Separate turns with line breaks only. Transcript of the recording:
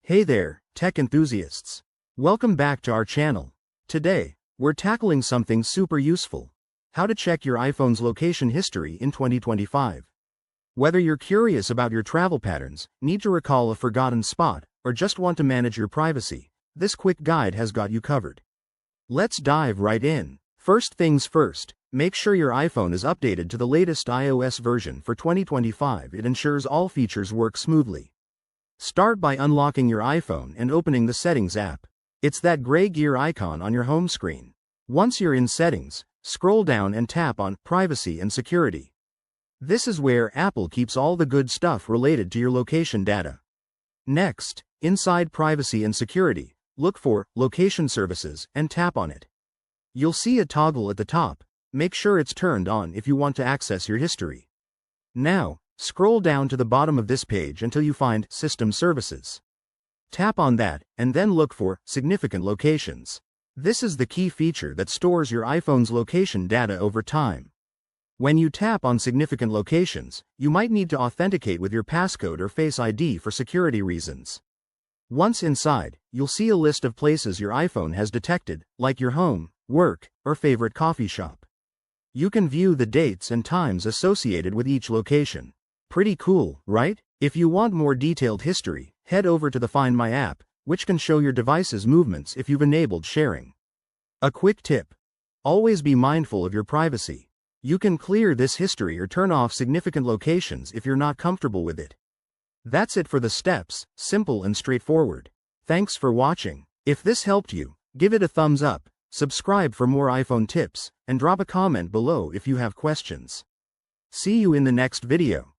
Hey there, tech enthusiasts. Welcome back to our channel. Today, we're tackling something super useful: how to check your iPhone's location history in 2025. Whether you're curious about your travel patterns, need to recall a forgotten spot, or just want to manage your privacy, this quick guide has got you covered. Let's dive right in. First things first, make sure your iPhone is updated to the latest iOS version for 2025. It ensures all features work smoothly. Start by unlocking your iPhone and opening the Settings app. It's that gray gear icon on your home screen. Once you're in Settings, scroll down and tap on Privacy and Security. This is where Apple keeps all the good stuff related to your location data. Next, inside Privacy and Security, look for Location Services and tap on it. You'll see a toggle at the top. Make sure it's turned on if you want to access your history. Now, scroll down to the bottom of this page until you find System Services. Tap on that, and then look for Significant Locations. This is the key feature that stores your iPhone's location data over time. When you tap on Significant Locations, you might need to authenticate with your passcode or Face ID for security reasons. Once inside, you'll see a list of places your iPhone has detected, like your home, work, or favorite coffee shop. You can view the dates and times associated with each location. Pretty cool, right? If you want more detailed history, head over to the Find My app, which can show your device's movements if you've enabled sharing. A quick tip: always be mindful of your privacy. You can clear this history or turn off significant locations if you're not comfortable with it. That's it for the steps, simple and straightforward. Thanks for watching. If this helped you, give it a thumbs up, subscribe for more iPhone tips, and drop a comment below if you have questions. See you in the next video.